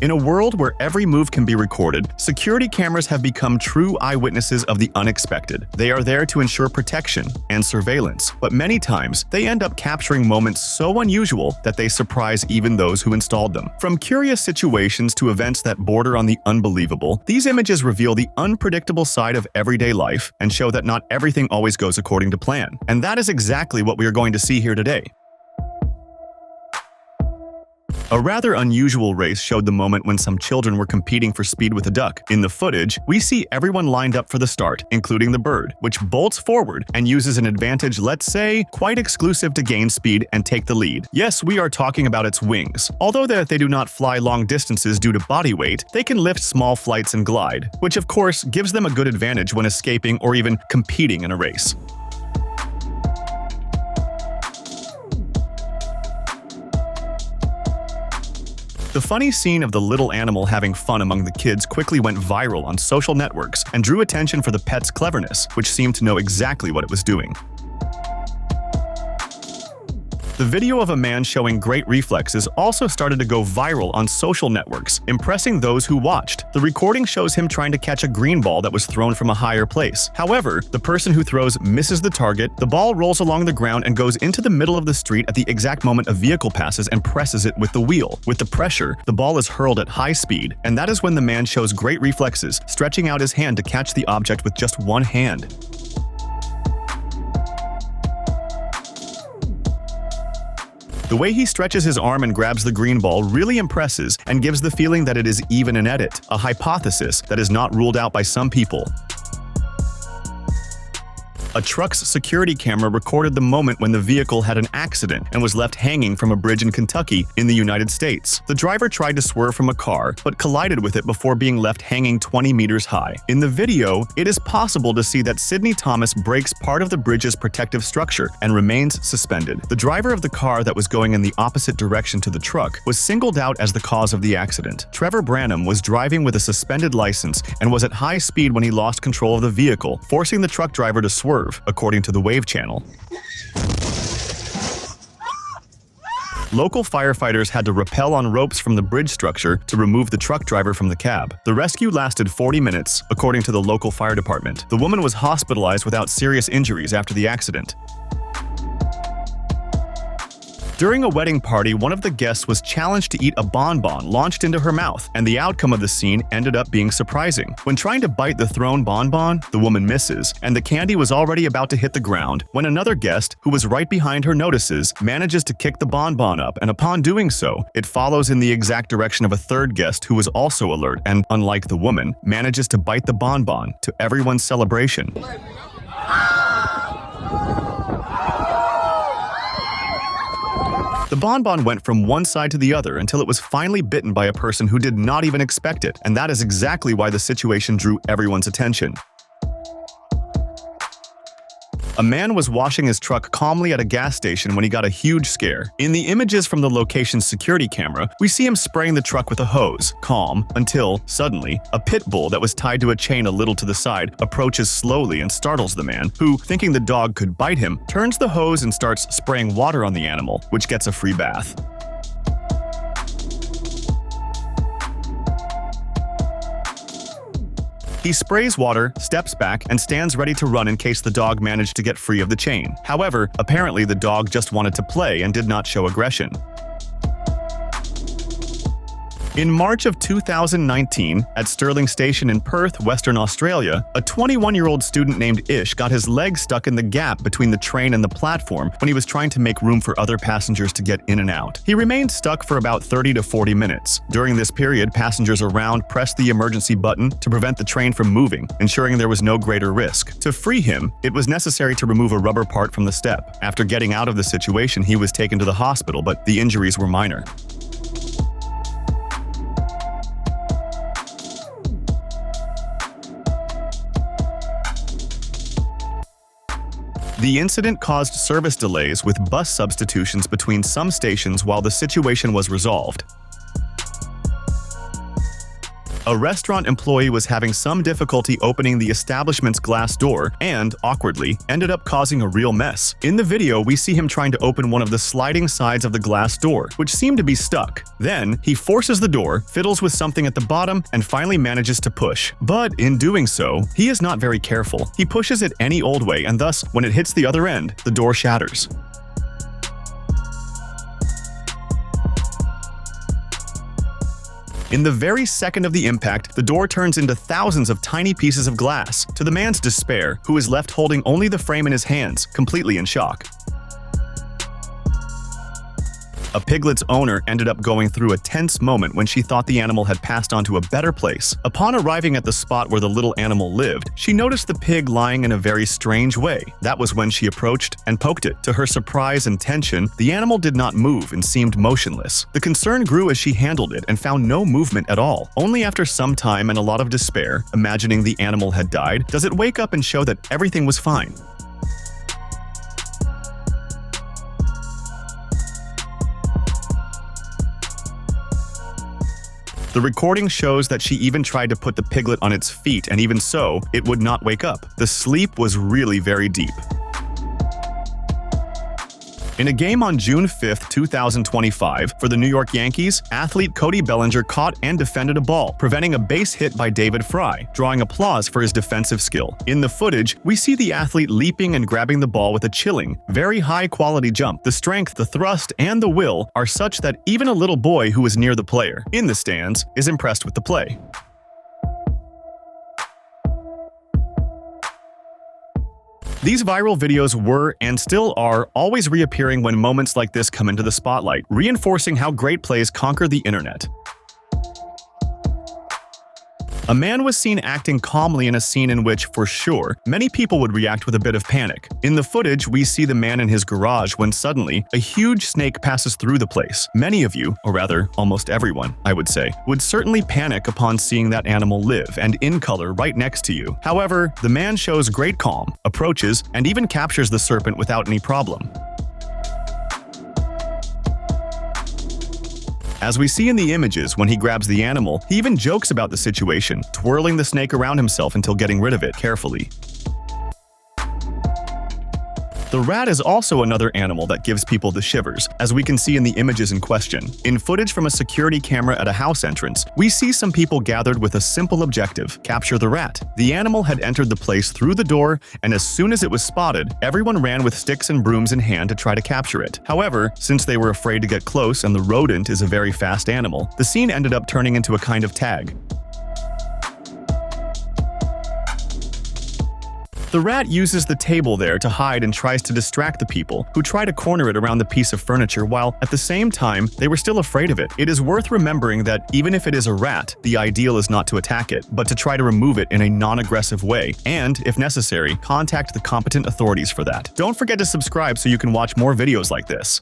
In a world where every move can be recorded, security cameras have become true eyewitnesses of the unexpected. They are there to ensure protection and surveillance, but many times they end up capturing moments so unusual that they surprise even those who installed them. From curious situations to events that border on the unbelievable, these images reveal the unpredictable side of everyday life and show that not everything always goes according to plan. And that is exactly what we are going to see here today. A rather unusual race showed the moment when some children were competing for speed with a duck. In the footage, we see everyone lined up for the start, including the bird, which bolts forward and uses an advantage, let's say, quite exclusive to gain speed and take the lead. Yes, we are talking about its wings. Although they do not fly long distances due to body weight, they can lift small flights and glide, which of course gives them a good advantage when escaping or even competing in a race. The funny scene of the little animal having fun among the kids quickly went viral on social networks and drew attention for the pet's cleverness, which seemed to know exactly what it was doing. The video of a man showing great reflexes also started to go viral on social networks, impressing those who watched. The recording shows him trying to catch a green ball that was thrown from a higher place. However, the person who throws misses the target, the ball rolls along the ground and goes into the middle of the street at the exact moment a vehicle passes and presses it with the wheel. With the pressure, the ball is hurled at high speed, and that is when the man shows great reflexes, stretching out his hand to catch the object with just one hand. The way he stretches his arm and grabs the green ball really impresses and gives the feeling that it is even an edit, a hypothesis that is not ruled out by some people. A truck's security camera recorded the moment when the vehicle had an accident and was left hanging from a bridge in Kentucky in the United States. The driver tried to swerve from a car, but collided with it before being left hanging 20 meters high. In the video, it is possible to see that Sidney Thomas breaks part of the bridge's protective structure and remains suspended. The driver of the car that was going in the opposite direction to the truck was singled out as the cause of the accident. Trevor Branham was driving with a suspended license and was at high speed when he lost control of the vehicle, forcing the truck driver to swerve, according to the Wave Channel. Local firefighters had to rappel on ropes from the bridge structure to remove the truck driver from the cab. The rescue lasted 40 minutes, according to the local fire department. The woman was hospitalized without serious injuries after the accident. During a wedding party, one of the guests was challenged to eat a bonbon launched into her mouth, and the outcome of the scene ended up being surprising. When trying to bite the thrown bonbon, the woman misses, and the candy was already about to hit the ground when another guest, who was right behind her, notices, manages to kick the bonbon up, and upon doing so, it follows in the exact direction of a third guest who was also alert and, unlike the woman, manages to bite the bonbon to everyone's celebration. The bonbon went from one side to the other until it was finally bitten by a person who did not even expect it, and that is exactly why the situation drew everyone's attention. A man was washing his truck calmly at a gas station when he got a huge scare. In the images from the location's security camera, we see him spraying the truck with a hose, calm, until, suddenly, a pit bull that was tied to a chain a little to the side approaches slowly and startles the man, who, thinking the dog could bite him, turns the hose and starts spraying water on the animal, which gets a free bath. He sprays water, steps back, and stands ready to run in case the dog managed to get free of the chain. However, apparently the dog just wanted to play and did not show aggression. In March of 2019, at Stirling Station in Perth, Western Australia, a 21-year-old student named Ish got his leg stuck in the gap between the train and the platform when he was trying to make room for other passengers to get in and out. He remained stuck for about 30 to 40 minutes. During this period, passengers around pressed the emergency button to prevent the train from moving, ensuring there was no greater risk. To free him, it was necessary to remove a rubber part from the step. After getting out of the situation, he was taken to the hospital, but the injuries were minor. The incident caused service delays with bus substitutions between some stations while the situation was resolved. A restaurant employee was having some difficulty opening the establishment's glass door and, awkwardly, ended up causing a real mess. In the video, we see him trying to open one of the sliding sides of the glass door, which seemed to be stuck. Then, he forces the door, fiddles with something at the bottom, and finally manages to push. But in doing so, he is not very careful. He pushes it any old way, and thus, when it hits the other end, the door shatters. In the very second of the impact, the door turns into thousands of tiny pieces of glass, to the man's despair, who is left holding only the frame in his hands, completely in shock. A piglet's owner ended up going through a tense moment when she thought the animal had passed on to a better place. Upon arriving at the spot where the little animal lived, she noticed the pig lying in a very strange way. That was when she approached and poked it. To her surprise and tension, the animal did not move and seemed motionless. The concern grew as she handled it and found no movement at all. Only after some time and a lot of despair, imagining the animal had died, does it wake up and show that everything was fine. The recording shows that she even tried to put the piglet on its feet, and even so, it would not wake up. The sleep was really very deep. In a game on June 5, 2025, for the New York Yankees, athlete Cody Bellinger caught and defended a ball, preventing a base hit by David Fry, drawing applause for his defensive skill. In the footage, we see the athlete leaping and grabbing the ball with a chilling, very high-quality jump. The strength, the thrust, and the will are such that even a little boy who was near the player, in the stands, is impressed with the play. These viral videos were, and still are, always reappearing when moments like this come into the spotlight, reinforcing how great plays conquer the internet. A man was seen acting calmly in a scene in which, for sure, many people would react with a bit of panic. In the footage, we see the man in his garage when suddenly, a huge snake passes through the place. Many of you, or rather, almost everyone, I would say, would certainly panic upon seeing that animal live and in color right next to you. However, the man shows great calm, approaches, and even captures the serpent without any problem. As we see in the images, when he grabs the animal, he even jokes about the situation, twirling the snake around himself until getting rid of it carefully. The rat is also another animal that gives people the shivers, as we can see in the images in question. In footage from a security camera at a house entrance, we see some people gathered with a simple objective: capture the rat. The animal had entered the place through the door, and as soon as it was spotted, everyone ran with sticks and brooms in hand to try to capture it. However, since they were afraid to get close and the rodent is a very fast animal, the scene ended up turning into a kind of tag. The rat uses the table there to hide and tries to distract the people, who try to corner it around the piece of furniture while, at the same time, they were still afraid of it. It is worth remembering that even if it is a rat, the ideal is not to attack it, but to try to remove it in a non-aggressive way, and, if necessary, contact the competent authorities for that. Don't forget to subscribe so you can watch more videos like this.